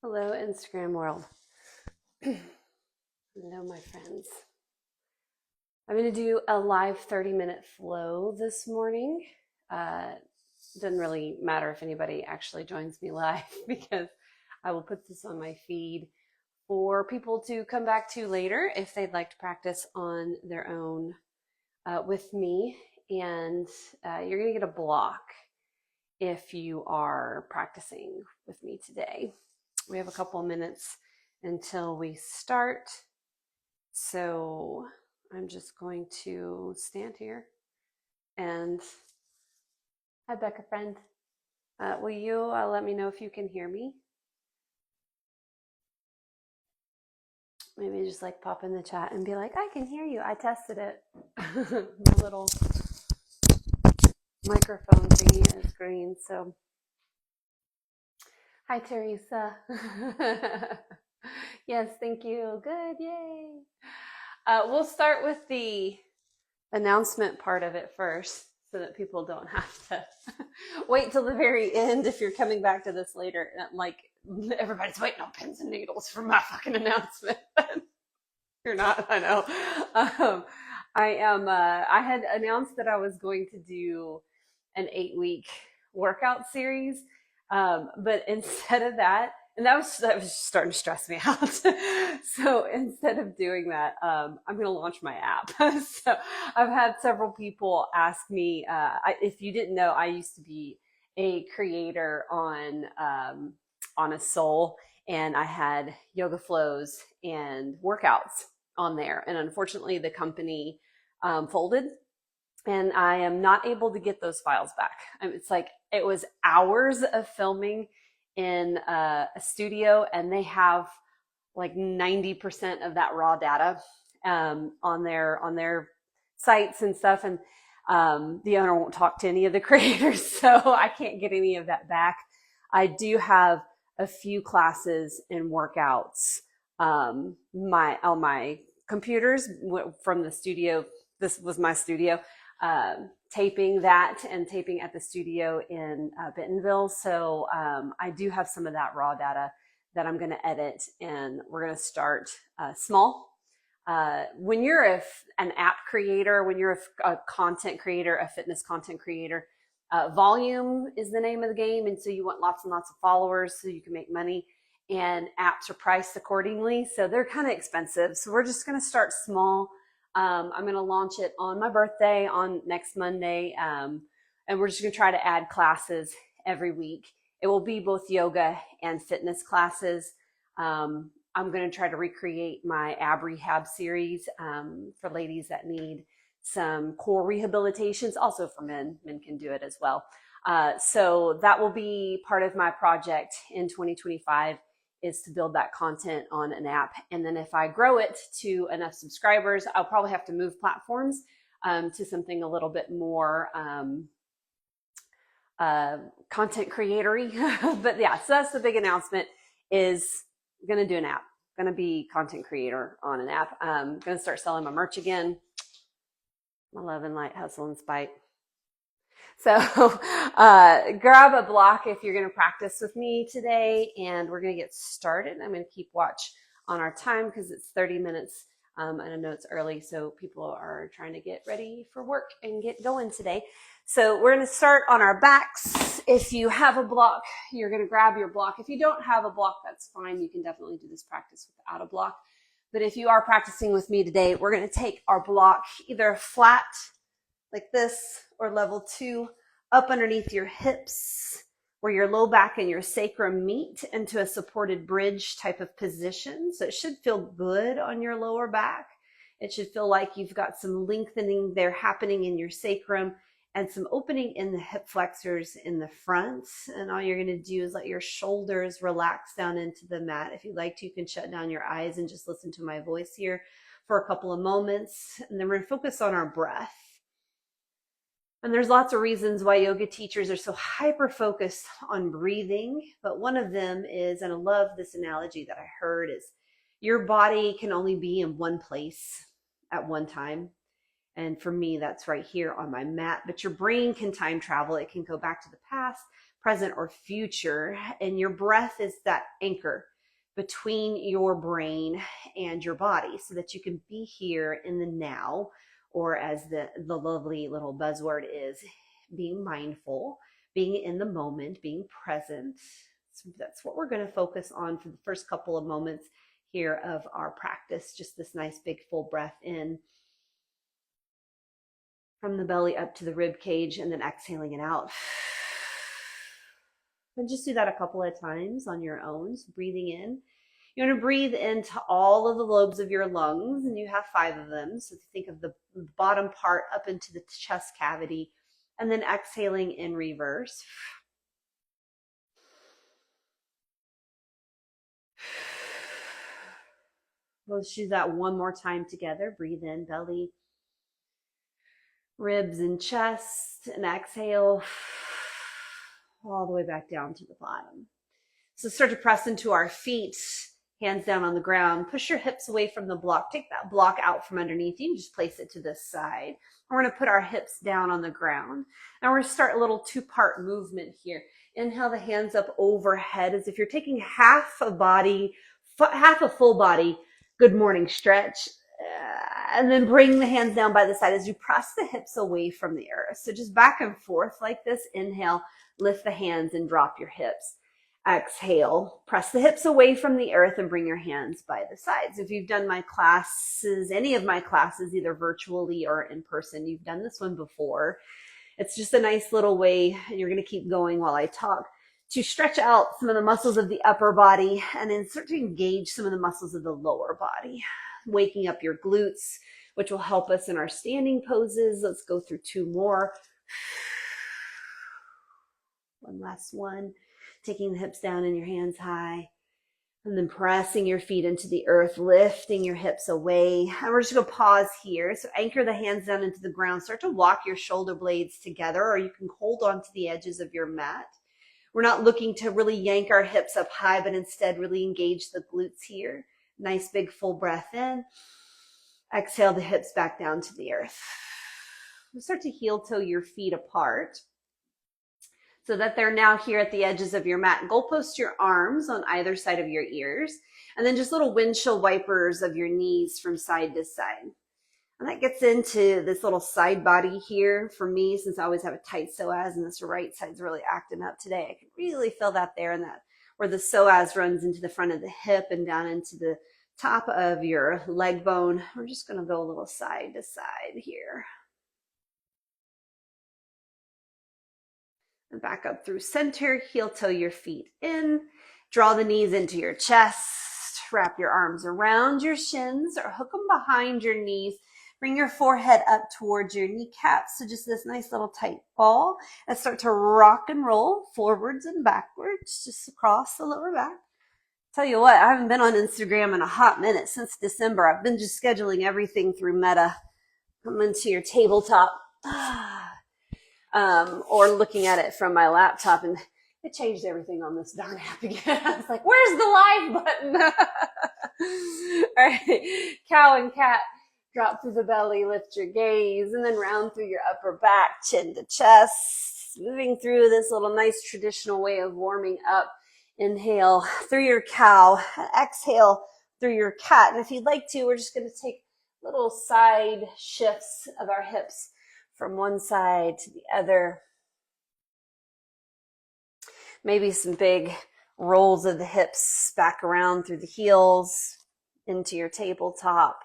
Hello, Instagram world. Hello, my friends. I'm going to do a live 30-minute flow this morning. Uh, doesn't really matter if anybody actually joins me live because I will put this on my feed for people to come back to later if they'd like to practice on their own with me. And you're going to get a block if you are practicing with me today. We have a couple of minutes until we start. So I'm just going to stand here and hi, Becca friend. Will you let me know if you can hear me? Maybe just like pop in the chat and be like, I can hear you. I tested it. My little microphone thingy is green. So hi, Teresa. Yes, thank you. Good. Yay. We'll start with the announcement part of it first so that people don't have to wait till the very end if you're coming back to this later. Like everybody's waiting on pins and needles for my fucking announcement. You're not, I know. I had announced that I was going to do an 8-week workout series. But instead of that, and that was starting to stress me out. So instead of doing that, I'm going to launch my app. So I've had several people ask me, if you didn't know, I used to be a creator on a Soul, and I had yoga flows and workouts on there. And unfortunately, the company folded, and I am not able to get those files back. It's like it was hours of filming in a studio, and they have like 90% of that raw data on their sites and stuff. And the owner won't talk to any of the creators, so I can't get any of that back. I do have a few classes and workouts on my computers from the studio. This was my studio. Taping that and taping at the studio in Bentonville. So I do have some of that raw data that I'm going to edit, and we're going to start small. When you're an app creator, when you're a content creator, a fitness content creator, volume is the name of the game. And so you want lots and lots of followers so you can make money, and apps are priced accordingly. So they're kind of expensive. So we're just going to start small. I'm going to launch it on my birthday on next Monday. And we're just going to try to add classes every week. It will be both yoga and fitness classes. I'm going to try to recreate my ab rehab series for ladies that need some core rehabilitations, also for men. Men can do it as well. So that will be part of my project in 2025, is to build that content on an app. And then if I grow it to enough subscribers, I'll probably have to move platforms to something a little bit more content creatory. But yeah, so that's the big announcement, is going to do an app. Going to be content creator on an app. Going to start selling my merch again. My love and light, hustle and spite. So grab a block if you're going to practice with me today, and we're going to get started. I'm going to keep watch on our time because it's 30 minutes. And I know it's early, so people are trying to get ready for work and get going today. So we're going to start on our backs. If you have a block, you're going to grab your block. If you don't have a block, that's fine. You can definitely do this practice without a block. But if you are practicing with me today, we're going to take our block either flat like this or level 2 up underneath your hips, where your low back and your sacrum meet into a supported bridge type of position. So it should feel good on your lower back. It should feel like you've got some lengthening there happening in your sacrum and some opening in the hip flexors in the front. And all you're going to do is let your shoulders relax down into the mat. If you'd like to, you can shut down your eyes and just listen to my voice here for a couple of moments. And then we're going to focus on our breath. And there's lots of reasons why yoga teachers are so hyper-focused on breathing. But one of them is, and I love this analogy that I heard, is your body can only be in one place at one time. And for me, that's right here on my mat. But your brain can time travel. It can go back to the past, present or future. And your breath is that anchor between your brain and your body so that you can be here in the now, or as the lovely little buzzword is, being mindful, being in the moment, being present. So that's what we're going to focus on for the first couple of moments here of our practice. Just this nice big full breath in from the belly up to the rib cage, and then exhaling it out. And just do that a couple of times on your own. So breathing in. You want to breathe into all of the lobes of your lungs, and you have 5 of them. So think of the bottom part up into the chest cavity, and then exhaling in reverse. Let's do that one more time together. Breathe in, belly, ribs and chest, and exhale all the way back down to the bottom. So start to press into our feet, hands down on the ground. Push your hips away from the block. Take that block out from underneath you and just place it to this side. We're going to put our hips down on the ground. Now we're going to start a little 2-part movement here. Inhale the hands up overhead as if you're taking half a full body good morning stretch. And then bring the hands down by the side as you press the hips away from the earth. So just back and forth like this. Inhale, lift the hands and drop your hips. Exhale, press the hips away from the earth and bring your hands by the sides. If you've done my classes, any of my classes, either virtually or in person, you've done this one before. It's just a nice little way, and you're going to keep going while I talk, to stretch out some of the muscles of the upper body and then start to engage some of the muscles of the lower body, waking up your glutes, which will help us in our standing poses. Let's go through 2 more. One last one. Taking the hips down and your hands high, and then pressing your feet into the earth, lifting your hips away. And we're just going to pause here. So anchor the hands down into the ground. Start to walk your shoulder blades together, or you can hold on to the edges of your mat. We're not looking to really yank our hips up high, but instead really engage the glutes here. Nice big full breath in. Exhale the hips back down to the earth. We'll start to heel toe your feet apart, so that they're now here at the edges of your mat. Goalpost your arms on either side of your ears, and then just little windshield wipers of your knees from side to side. And that gets into this little side body here. For me, since I always have a tight psoas and this right side's really acting up today, I can really feel that there, and that where the psoas runs into the front of the hip and down into the top of your leg bone. We're just going to go a little side to side here. And back up through center, heel toe your feet in, draw the knees into your chest, wrap your arms around your shins or hook them behind your knees. Bring your forehead up towards your kneecaps. So just this nice little tight ball, and start to rock and roll forwards and backwards, just across the lower back. Tell you what, I haven't been on Instagram in a hot minute since December. I've been just scheduling everything through Meta. Come into your tabletop. Or looking at it from my laptop, and it changed everything on this darn app again. I was like, where's the live button? All right, cow and cat, drop through the belly, lift your gaze, and then round through your upper back, chin to chest, moving through this little nice traditional way of warming up. Inhale through your cow, exhale through your cat. And if you'd like to, we're just going to take little side shifts of our hips from one side to the other. Maybe some big rolls of the hips back around through the heels into your tabletop.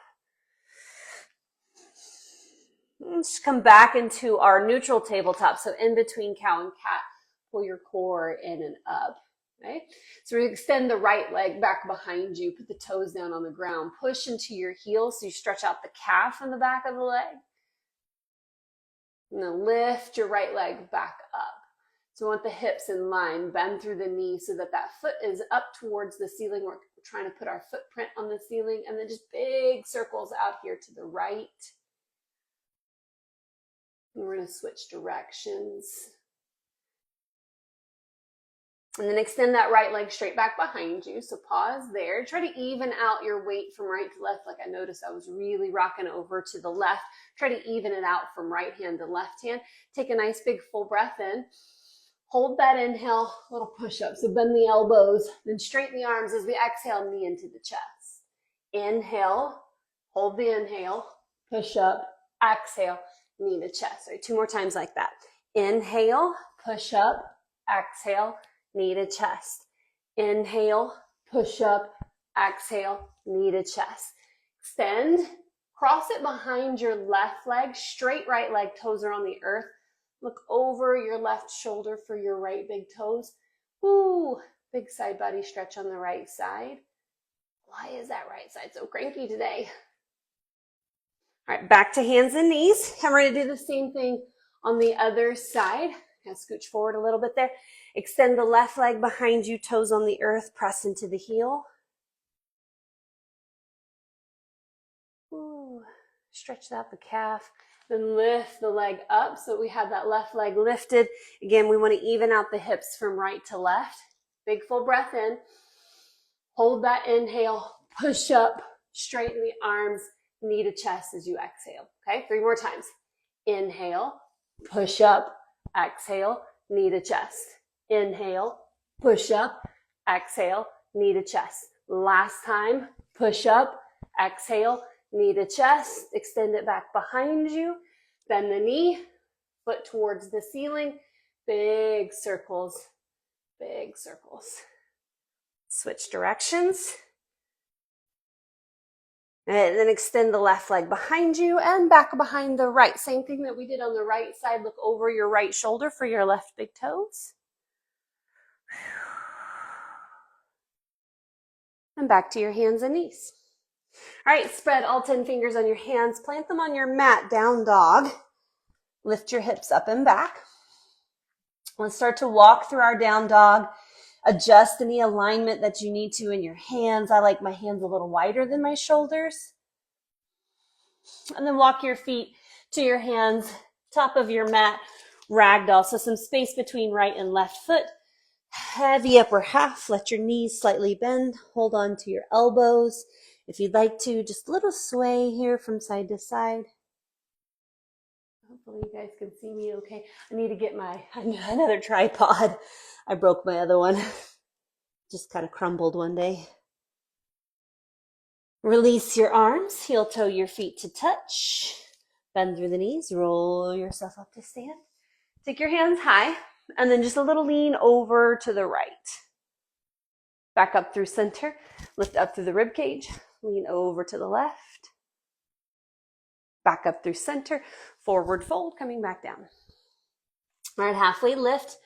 And just come back into our neutral tabletop. So in between cow and cat, pull your core in and up. Okay? So we extend the right leg back behind you, put the toes down on the ground, push into your heels so you stretch out the calf in the back of the leg. And then lift your right leg back up. So we want the hips in line, bend through the knee so that that foot is up towards the ceiling. We're trying to put our footprint on the ceiling, and then just big circles out here to the right. And we're going to switch directions. And then extend that right leg straight back behind you. So pause there. Try to even out your weight from right to left. Like I noticed I was really rocking over to the left. Try to even it out from right hand to left hand. Take a nice big full breath in. Hold that inhale, little push-up. So bend the elbows, then straighten the arms as we exhale, knee into the chest. Inhale, hold the inhale, push up, exhale, knee to chest. All right, 2 more times like that. Inhale, push up, exhale, knee to chest. Inhale, push up, exhale, knee to chest. Extend, cross it behind your left leg, straight right leg, toes are on the earth. Look over your left shoulder for your right big toes. Ooh, big side body stretch on the right side. Why is that right side so cranky today? All right, back to hands and knees. I'm ready to do the same thing on the other side. Kind of scooch forward a little bit there. Extend the left leg behind you, toes on the earth, press into the heel. Ooh, stretch out the calf. Then lift the leg up so we have that left leg lifted. Again, we want to even out the hips from right to left. Big full breath in. Hold that inhale. Push up. Straighten the arms. Knee to chest as you exhale. Okay, 3 more times. Inhale. Push up. Exhale. Knee to chest. Inhale. Push up. Exhale. Knee to chest. Last time. Push up. Exhale. Knee to chest, extend it back behind you, bend the knee, foot towards the ceiling, big circles, big circles. Switch directions. And then extend the left leg behind you and back behind the right. Same thing that we did on the right side. Look over your right shoulder for your left big toes. And back to your hands and knees. All right, spread all 10 fingers on your hands. Plant them on your mat, down dog. Lift your hips up and back. Let's start to walk through our down dog. Adjust any alignment that you need to in your hands. I like my hands a little wider than my shoulders. And then walk your feet to your hands, top of your mat, ragdoll. So some space between right and left foot. Heavy upper half. Let your knees slightly bend. Hold on to your elbows. If you'd like to, just a little sway here from side to side. Hopefully you guys can see me okay. I need to get another tripod. I broke my other one. Just kind of crumbled one day. Release your arms. Heel toe your feet to touch. Bend through the knees. Roll yourself up to stand. Take your hands high. And then just a little lean over to the right. Back up through center. Lift up through the rib cage. Lean over to the left. Back up through center. Forward fold, coming back down. All right, halfway lift.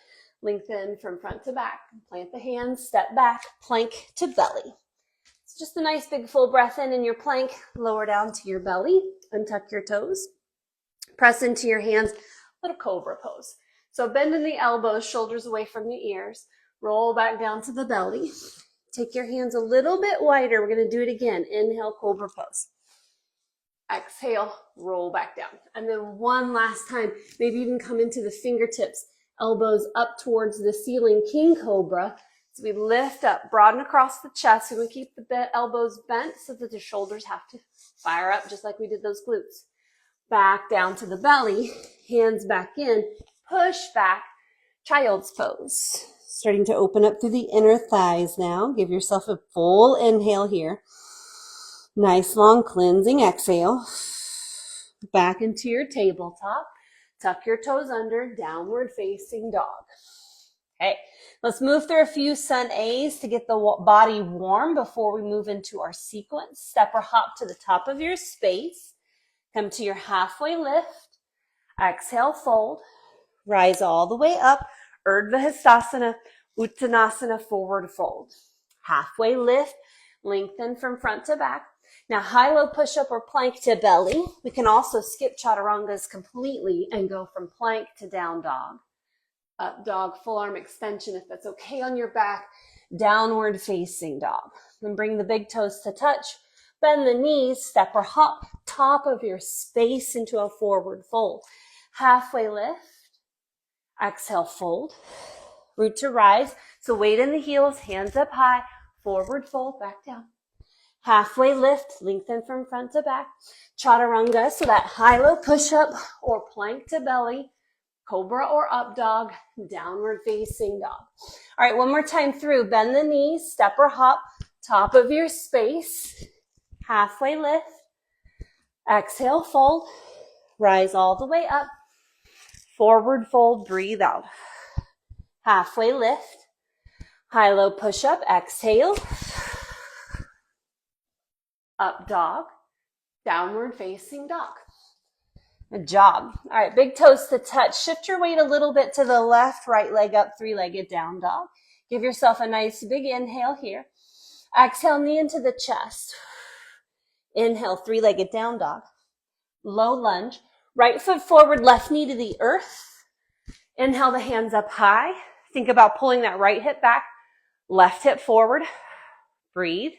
Lengthen from front to back. Plant the hands, step back, plank to belly. It's just a nice big full breath in your plank. Lower down to your belly. Untuck your toes. Press into your hands. Little cobra pose. So bend in the elbows, shoulders away from the ears. Roll back down to the belly. Take your hands a little bit wider. We're going to do it again. Inhale, cobra pose. Exhale, roll back down. And then one last time, maybe even come into the fingertips, elbows up towards the ceiling, king cobra. So we lift up, broaden across the chest. We're going to keep the elbows bent so that the shoulders have to fire up just like we did those glutes. Back down to the belly, hands back in, push back, child's pose. Starting to open up through the inner thighs now. Give yourself a full inhale here. Nice long cleansing exhale. Back into your tabletop. Tuck your toes under, downward facing dog. Okay, let's move through a few sun A's to get the body warm before we move into our sequence. Step or hop to the top of your space. Come to your halfway lift. Exhale, fold. Rise all the way up. Urdhva Hastasana, Uttanasana, forward fold. Halfway lift, lengthen from front to back. Now high-low push-up or plank to belly. We can also skip chaturangas completely and go from plank to down dog. Up dog, full arm extension if that's okay on your back. Downward facing dog. Then bring the big toes to touch. Bend the knees, step or hop, top of your space into a forward fold. Halfway lift. Exhale, fold. Root to rise. So weight in the heels, hands up high. Forward fold, back down. Halfway lift, lengthen from front to back. Chaturanga, so that high-low push-up or plank to belly. Cobra or up dog, downward facing dog. All right, one more time through. Bend the knees, step or hop, top of your space, halfway lift. Exhale, fold, rise all the way up. Forward fold, breathe out. Halfway lift, high-low push-up, exhale. Up dog, downward facing dog. Good job. All right, big toes to touch. Shift your weight a little bit to the left, right leg up, three-legged down dog. Give yourself a nice big inhale here. Exhale, knee into the chest. Inhale, three-legged down dog. Low lunge. Right foot forward, left knee to the earth. Inhale the hands up high. Think about pulling that right hip back, left hip forward. Breathe.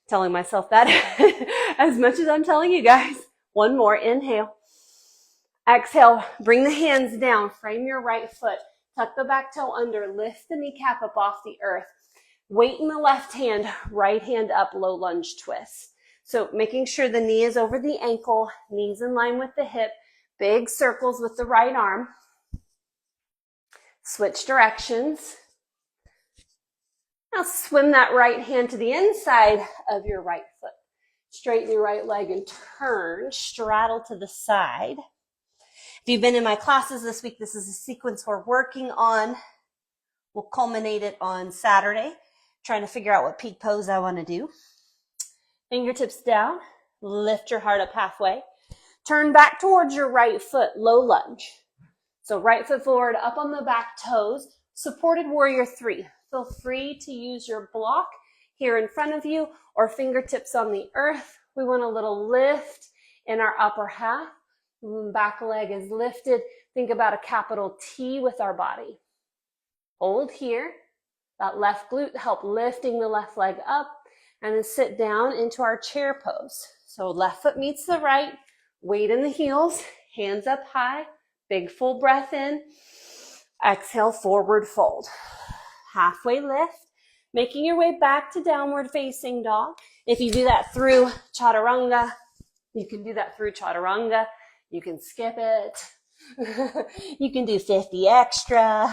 Telling myself that as much as I'm telling you guys. One more, inhale. Exhale, bring the hands down, frame your right foot, tuck the back toe under, lift the kneecap up off the earth. Weight in the left hand, right hand up, low lunge twist. So making sure the knee is over the ankle, knees in line with the hip, big circles with the right arm. Switch directions. Now swim that right hand to the inside of your right foot. Straighten your right leg and turn, straddle to the side. If you've been in my classes this week, this is a sequence we're working on. We'll culminate it on Saturday, trying to figure out what peak pose I want to do. Fingertips down, lift your heart up halfway. Turn back towards your right foot, low lunge. So right foot forward, up on the back toes, supported warrior three. Feel free to use your block here in front of you or fingertips on the earth. We want a little lift in our upper half. Back leg is lifted. Think about a capital T with our body. Hold here. That left glute help lifting the left leg up, and then sit down into our chair pose. So left foot meets the right, weight in the heels, hands up high, big full breath in. Exhale, forward fold. Halfway lift. Making your way back to downward facing dog. If you do that through chaturanga, you can do that through chaturanga. You can skip it. You can do 50 extra.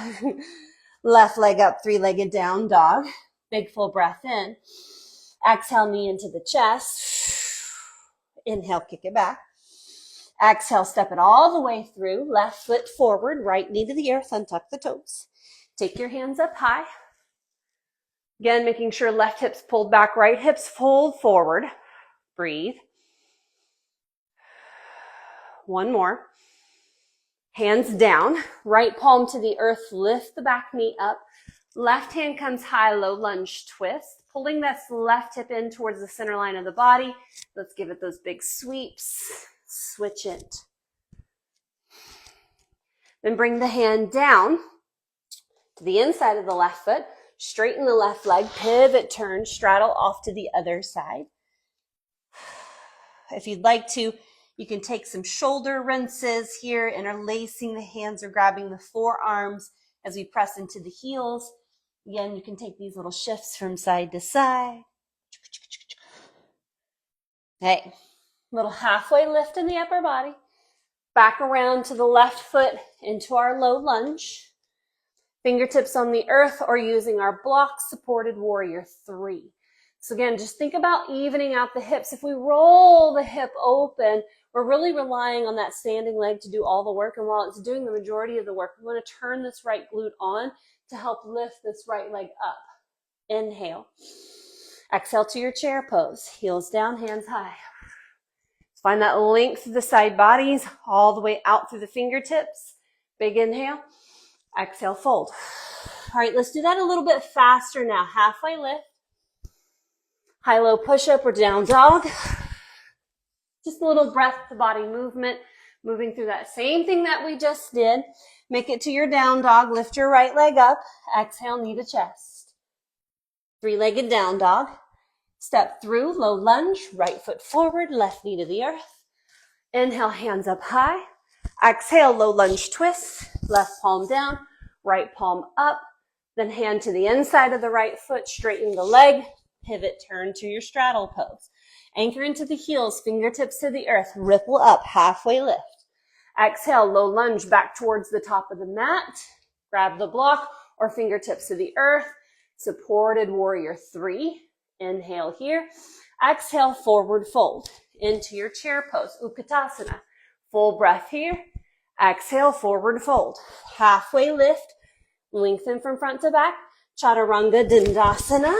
Left leg up, three-legged down dog. Big full breath in. Exhale, knee into the chest. Inhale, kick it back. Exhale, step it all the way through. Left foot forward, right knee to the earth, untuck the toes. Take your hands up high. Again, making sure left hips pulled back, right hips fold forward. Breathe. One more. Hands down, right palm to the earth, lift the back knee up. Left hand comes high, low lunge twist. Pulling that left hip in towards the center line of the body. Let's give it those big sweeps. Switch it. Then bring the hand down to the inside of the left foot. Straighten the left leg, pivot, turn, straddle off to the other side. If you'd like to, you can take some shoulder rinses here, interlacing the hands or grabbing the forearms as we press into the heels. Again, you can take these little shifts from side to side. Okay, little halfway lift in the upper body. Back around to the left foot into our low lunge. Fingertips on the earth or using our block, supported warrior three. So again, just think about evening out the hips. If we roll the hip open, we're really relying on that standing leg to do all the work. And while it's doing the majority of the work, we want to turn this right glute on to help lift this right leg up. Inhale. Exhale to your chair pose. Heels down, hands high. Find that length through the side bodies all the way out through the fingertips. Big inhale. Exhale, fold. All right, let's do that a little bit faster now. Halfway lift. High-low push-up or down dog. Just a little breath-to-body movement, moving through that same thing that we just did. Make it to your down dog. Lift your right leg up. Exhale, knee to chest. Three-legged down dog. Step through, low lunge, right foot forward, left knee to the earth. Inhale, hands up high. Exhale, low lunge twist. Left palm down, right palm up. Then hand to the inside of the right foot, straighten the leg. Pivot, turn to your straddle pose. Anchor into the heels, fingertips to the earth, ripple up, halfway lift. Exhale, low lunge back towards the top of the mat. Grab the block or fingertips to the earth. Supported warrior 3. Inhale here. Exhale, forward fold into your chair pose, Utkatasana. Full breath here. Exhale, forward fold. Halfway lift. Lengthen from front to back. Chaturanga Dandasana.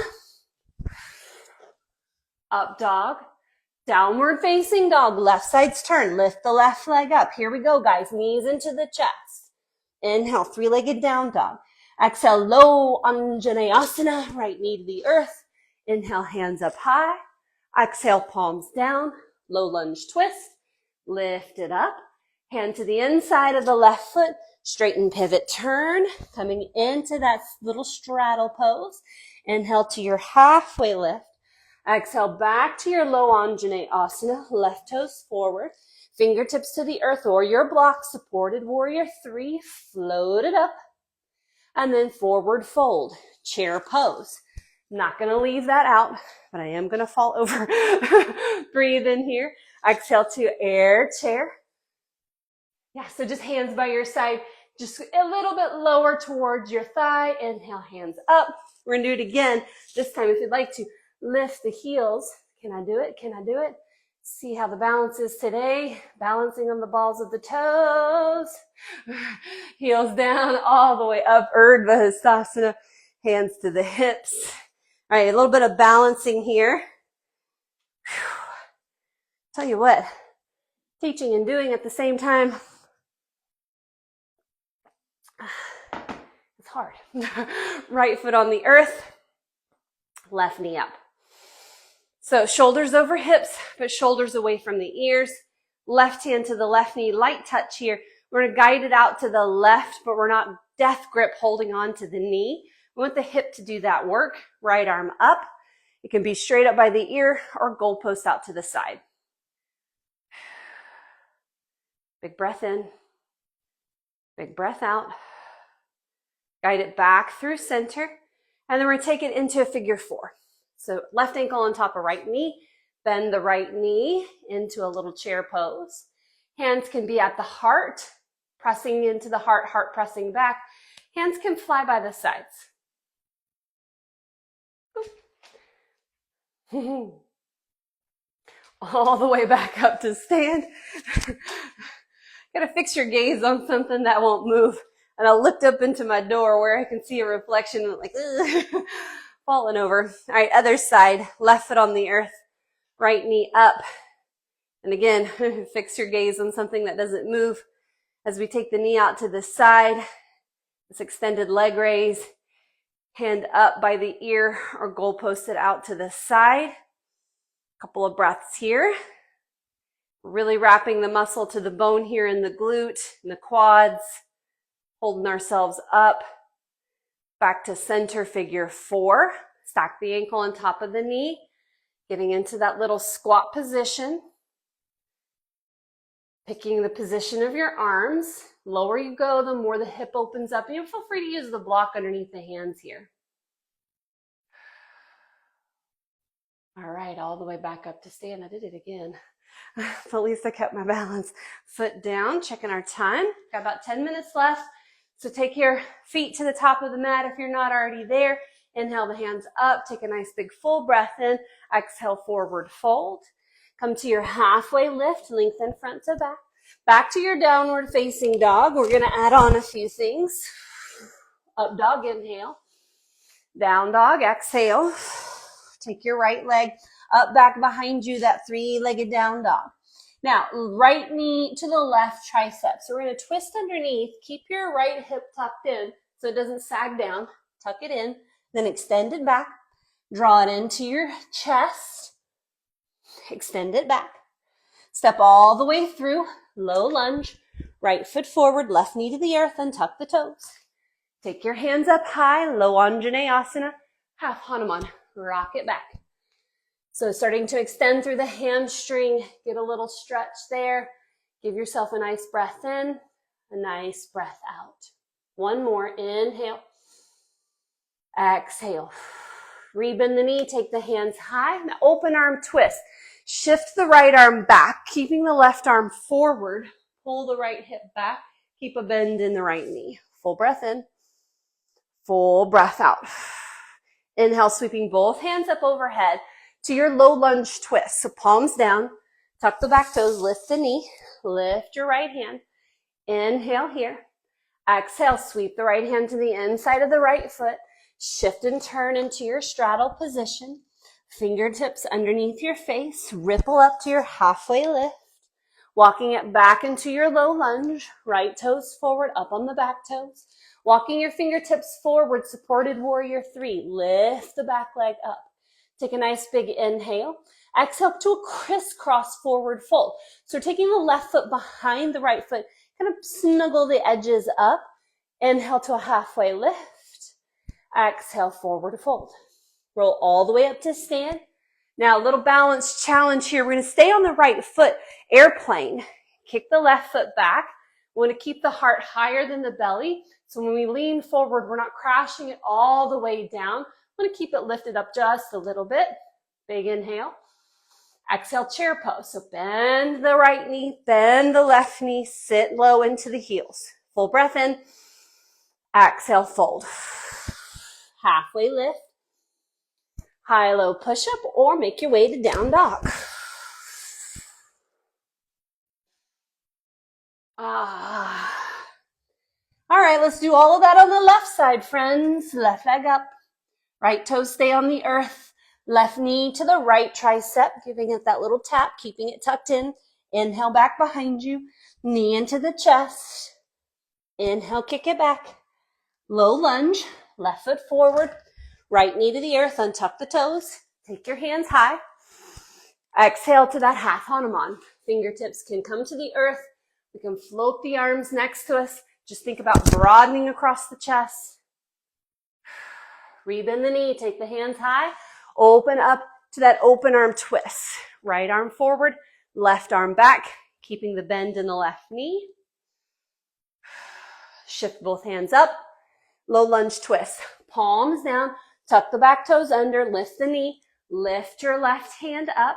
Up dog. Downward facing dog. Left side's turn. Lift the left leg up. Here we go, guys. Knees into the chest. Inhale, three-legged down dog. Exhale, low Anjaneyasana. Right knee to the earth. Inhale, hands up high. Exhale, palms down. Low lunge twist. Lift it up. Hand to the inside of the left foot. Straighten pivot turn. Coming into that little straddle pose. Inhale to your halfway lift. Exhale back to your low Anjaneyasana. Left toes forward. Fingertips to the earth or your block. Supported warrior 3. Float it up. And then forward fold. Chair pose. Not going to leave that out, but I am going to fall over. Breathe in here. Exhale to air chair. Yeah, so just hands by your side. Just a little bit lower towards your thigh. Inhale, hands up. We're going to do it again. This time, if you'd like to, lift the heels. Can I do it? Can I do it? See how the balance is today. Balancing on the balls of the toes. Heels down all the way up. Urdhva Hastasana. Hands to the hips. All right, a little bit of balancing here. Tell you what, teaching and doing at the same time, it's hard. Right foot on the earth, left knee up. So shoulders over hips, but shoulders away from the ears. Left hand to the left knee, light touch here. We're going to guide it out to the left, but we're not death grip holding on to the knee. We want the hip to do that work. Right arm up. It can be straight up by the ear or goalpost out to the side. Big breath in. Big breath out. Guide it back through center. And then we're going to take it into a figure 4. So left ankle on top of right knee. Bend the right knee into a little chair pose. Hands can be at the heart, pressing into the heart, heart pressing back. Hands can fly by the sides. All the way back up to stand. Gotta fix your gaze on something that won't move. And I looked up into my door where I can see a reflection and like, falling over. All right, other side, left foot on the earth, right knee up. And again, fix your gaze on something that doesn't move. As we take the knee out to the side, this extended leg raise, hand up by the ear or goalpost it out to the side. Couple of breaths here. Really wrapping the muscle to the bone here in the glute, in the quads, holding ourselves up. Back to center, figure 4. Stack the ankle on top of the knee, getting into that little squat position. Picking the position of your arms. Lower you go, the more the hip opens up. And you feel free to use the block underneath the hands here. All right, all the way back up to stand. I did it again. But at least I kept my balance. Foot down, checking our time. Got about 10 minutes left. So take your feet to the top of the mat if you're not already there. Inhale the hands up. Take a nice big full breath in. Exhale, forward fold. Come to your halfway lift. Lengthen front to back. Back to your downward facing dog. We're going to add on a few things. Up dog, inhale. Down dog, exhale. Take your right leg up back behind you, that 3-legged down dog. Now, right knee to the left tricep. So we're going to twist underneath. Keep your right hip tucked in so it doesn't sag down. Tuck it in. Then extend it back. Draw it into your chest. Extend it back. Step all the way through. Low lunge. Right foot forward. Left knee to the earth and tuck the toes. Take your hands up high. Low Anjaneyasana. Half Hanuman. Rock it back. So starting to extend through the hamstring, get a little stretch there. Give yourself a nice breath in, a nice breath out. One more, inhale. Exhale. Rebend the knee, take the hands high. Now open arm twist. Shift the right arm back, keeping the left arm forward. pull the right hip back. Keep a bend in the right knee. Full breath in. Full breath out. Inhale, sweeping both hands up overhead to your low lunge twist. So palms down, tuck the back toes, lift the knee, lift your right hand. Inhale here. Exhale, sweep the right hand to the inside of the right foot. Shift and turn into your straddle position. Fingertips underneath your face. Ripple up to your halfway lift. Walking it back into your low lunge. Right toes forward, up on the back toes. Walking your fingertips forward, supported warrior 3. Lift the back leg up. Take a nice big inhale. Exhale to a crisscross forward fold. So we're taking the left foot behind the right foot. Kind of snuggle the edges up. Inhale to a halfway lift. Exhale, forward fold. Roll all the way up to stand. Now a little balance challenge here. We're going to stay on the right foot, airplane. Kick the left foot back. We want to keep the heart higher than the belly. So when we lean forward, we're not crashing it all the way down. We want to keep it lifted up just a little bit. Big inhale. Exhale, chair pose. So bend the right knee, bend the left knee, sit low into the heels. Full breath in. Exhale, fold. Halfway lift. High-low push-up or make your way to down dog. All right, let's do all of that on the left side, friends. Left leg up. Right toes stay on the earth. Left knee to the right tricep, giving it that little tap, keeping it tucked in. Inhale back behind you. Knee into the chest. Inhale, kick it back. Low lunge. Left foot forward. Right knee to the earth. Untuck the toes. Take your hands high. Exhale to that half Hanuman. Fingertips can come to the earth. We can float the arms next to us. Just think about broadening across the chest. Rebend the knee. Take the hands high. Open up to that open arm twist. Right arm forward. Left arm back. Keeping the bend in the left knee. Shift both hands up. Low lunge twist. Palms down. Tuck the back toes under. Lift the knee. Lift your left hand up.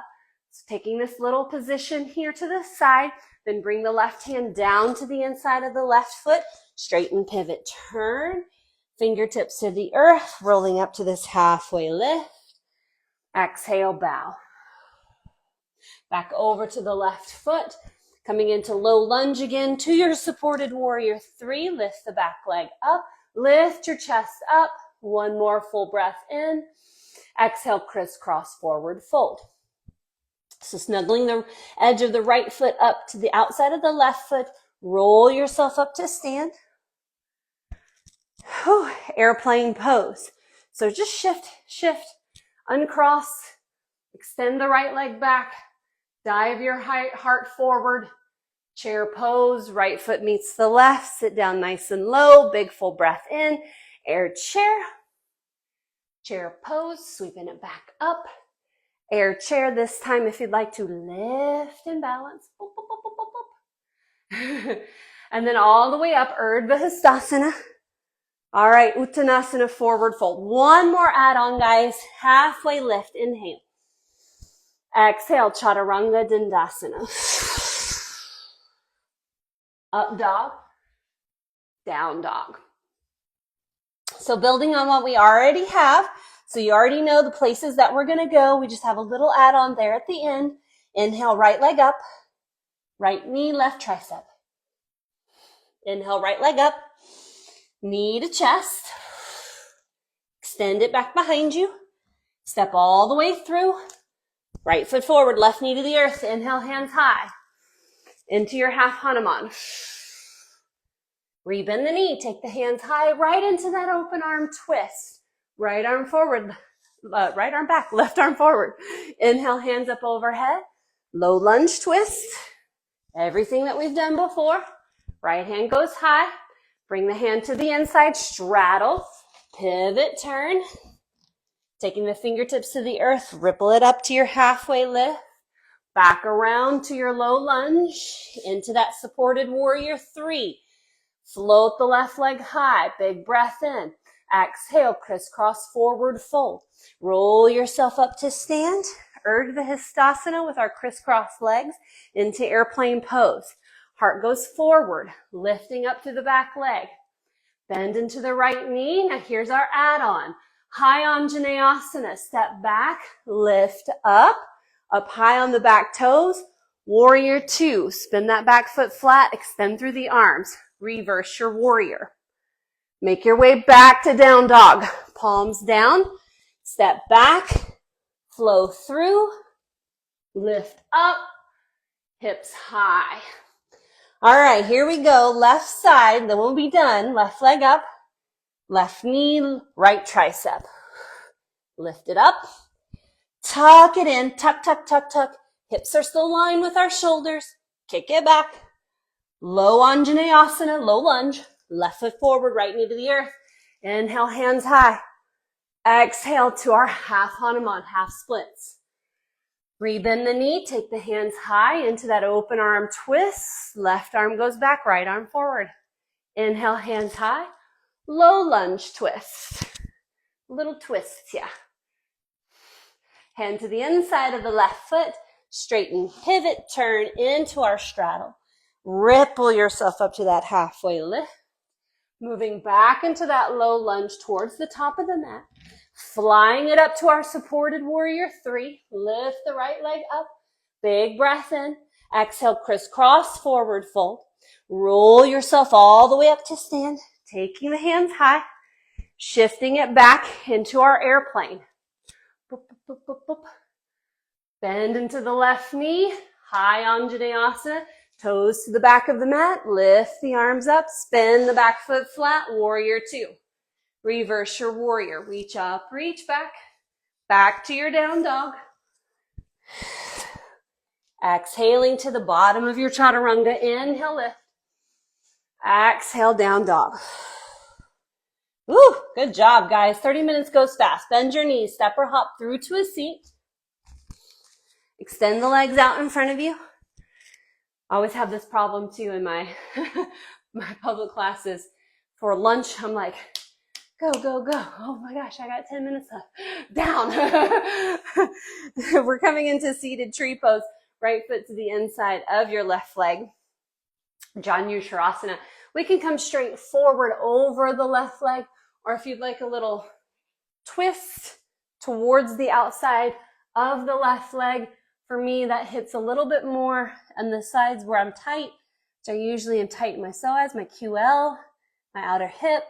So taking this little position here to the side. Then bring the left hand down to the inside of the left foot. Straighten, pivot, turn. Fingertips to the earth. Rolling up to this halfway lift. Exhale, bow. Back over to the left foot. Coming into low lunge again to your supported warrior 3. Lift the back leg up. Lift your chest up. One more full breath in. Exhale, crisscross forward fold. So snuggling the edge of the right foot up to the outside of the left foot. Roll yourself up to stand. Whew, airplane pose. So just shift, uncross, extend the right leg back, dive your heart forward, chair pose, right foot meets the left, sit down nice and low, big full breath in, air chair pose, sweeping it back up, air chair this time if you'd like to lift and balance, boop, boop, boop, boop, boop. And then all the way up, Urdhva Hastasana. All right, Uttanasana, forward fold. One more add-on, guys. Halfway lift, inhale. Exhale, Chaturanga Dandasana. Up dog, down dog. So building on what we already have, so you already know the places that we're going to go. We just have a little add-on there at the end. Inhale, right leg up. Right knee, left tricep. Inhale, right leg up. Knee to chest. Extend it back behind you. Step all the way through. Right foot forward, left knee to the earth. Inhale, hands high. Into your half Hanuman. Rebend the knee. Take the hands high right into that open arm twist. Right arm forward. Right arm back. Left arm forward. Inhale, hands up overhead. Low lunge twist. Everything that we've done before. Right hand goes high. Bring the hand to the inside, straddle, pivot, turn. Taking the fingertips to the earth, ripple it up to your halfway lift. Back around to your low lunge, into that supported warrior 3. Float the left leg high, big breath in. Exhale, crisscross forward fold. Roll yourself up to stand. Urdhva Hastasana with our crisscross legs into airplane pose. Heart goes forward, lifting up through the back leg. Bend into the right knee. Now here's our add-on. High Anjaneyasana. Step back, lift up high on the back toes. Warrior two. Spin that back foot flat, extend through the arms. Reverse your warrior. Make your way back to down dog. Palms down. Step back, flow through, lift up, hips high. All right, here we go. Left side, then we'll be done. Left leg up, left knee, right tricep. Lift it up, tuck it in, tuck, tuck, tuck, tuck. Hips are still aligned with our shoulders. Kick it back. Low Anjaneyasana, low lunge. Left foot forward, right knee to the earth. Inhale, hands high. Exhale to our half Hanuman, half splits. Rebend the knee, take the hands high into that open arm twist. Left arm goes back, right arm forward. Inhale, hands high. Low lunge twist. Little twist, yeah. Hand to the inside of the left foot. Straighten, pivot, turn into our straddle. Ripple yourself up to that halfway lift. Moving back into that low lunge towards the top of the mat. Flying it up to our supported warrior three. Lift the right leg up. Big breath in. Exhale, crisscross forward fold. Roll yourself all the way up to stand. Taking the hands high. Shifting it back into our airplane. Boop, boop, boop, boop, boop. Bend into the left knee. High Anjaneyasana. Toes to the back of the mat. Lift the arms up. Spin the back foot flat. Warrior two. Reverse your warrior. Reach up, reach back. Back to your down dog. Exhaling to the bottom of your chaturanga. Inhale, lift. Exhale, down dog. Woo, good job, guys. 30 minutes goes fast. Bend your knees. Step or hop through to a seat. Extend the legs out in front of you. I always have this problem too in my public classes. For lunch, I'm like, go, go, go. Oh my gosh, I got 10 minutes left. Down. We're coming into seated tree pose. Right foot to the inside of your left leg. Janushirasana. We can come straight forward over the left leg, or if you'd like a little twist towards the outside of the left leg. For me, that hits a little bit more on the sides where I'm tight, which I usually am tight in my psoas, my QL, my outer hip.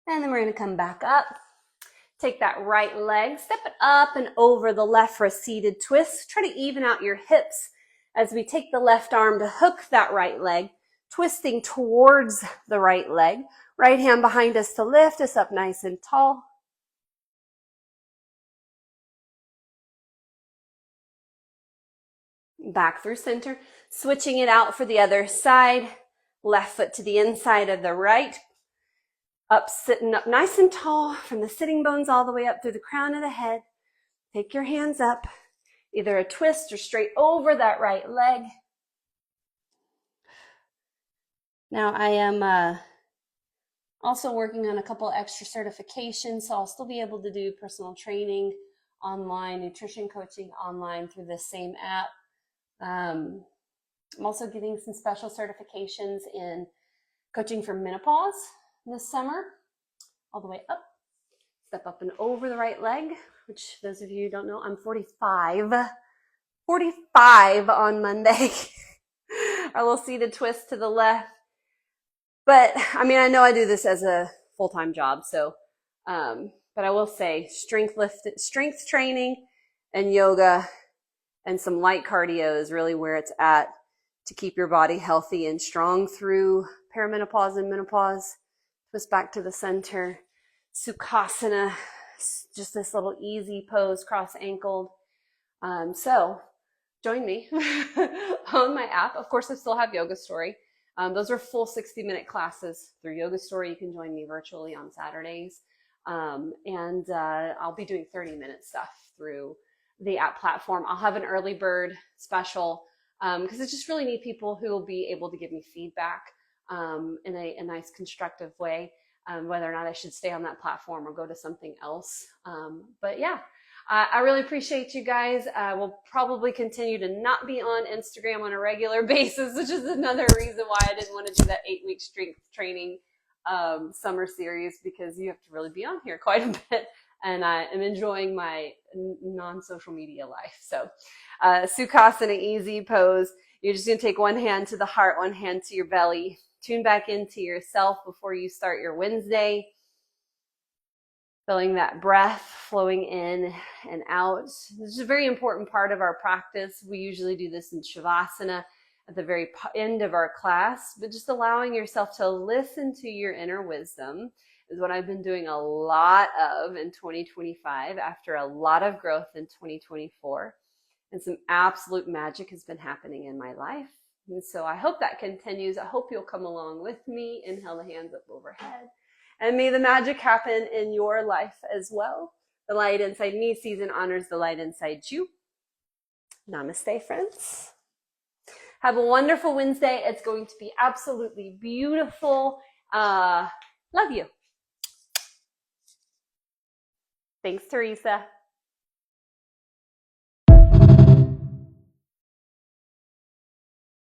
And then we're going to come back up. Take that right leg, step it up and over the left for a seated twist. Try to even out your hips as we take the left arm to hook that right leg, twisting towards the right leg. Right hand behind us to lift us up nice and tall. Back through center. Switching it out for the other side. Left foot to the inside of the right. Up, sitting up nice and tall from the sitting bones all the way up through the crown of the head. Take your hands up, either a twist or straight over that right leg. Now I am also working on a couple extra certifications, so I'll still be able to do personal training online, nutrition coaching online through this same app. I'm also getting some special certifications in coaching for menopause this summer, all the way up. Step up and over the right leg, which those of you who don't know, I'm 45 on Monday. Our little seated twist to the left. But I mean, I know I do this as a full-time job, so, but I will say strength training and yoga and some light cardio is really where it's at to keep your body healthy and strong through perimenopause and menopause. Twist back to the center. Sukhasana, just this little easy pose, cross-ankled. So join me on my app. Of course, I still have Yoga Story. Those are full 60-minute classes through Yoga Story. You can join me virtually on Saturdays. And I'll be doing 30-minute stuff through the app platform. I'll have an early bird special because I just really need people who will be able to give me feedback in a nice constructive way. whether or not I should stay on that platform or go to something else. But yeah, I really appreciate you guys. We'll probably continue to not be on Instagram on a regular basis, which is another reason why I didn't want to do that 8-week strength training summer series, because you have to really be on here quite a bit. And I am enjoying my non-social media life. So Sukhasana easy pose. You're just going to take one hand to the heart, one hand to your belly. Tune back into yourself before you start your Wednesday. Feeling that breath flowing in and out. This is a very important part of our practice. We usually do this in Shavasana at the very end of our class, but just allowing yourself to listen to your inner wisdom is what I've been doing a lot of in 2025 after a lot of growth in 2024. And some absolute magic has been happening in my life. And so I hope that continues. I hope you'll come along with me. Inhale the hands up overhead. And may the magic happen in your life as well. The light inside me sees and honors the light inside you. Namaste, friends. Have a wonderful Wednesday. It's going to be absolutely beautiful. Love you. Thanks, Teresa.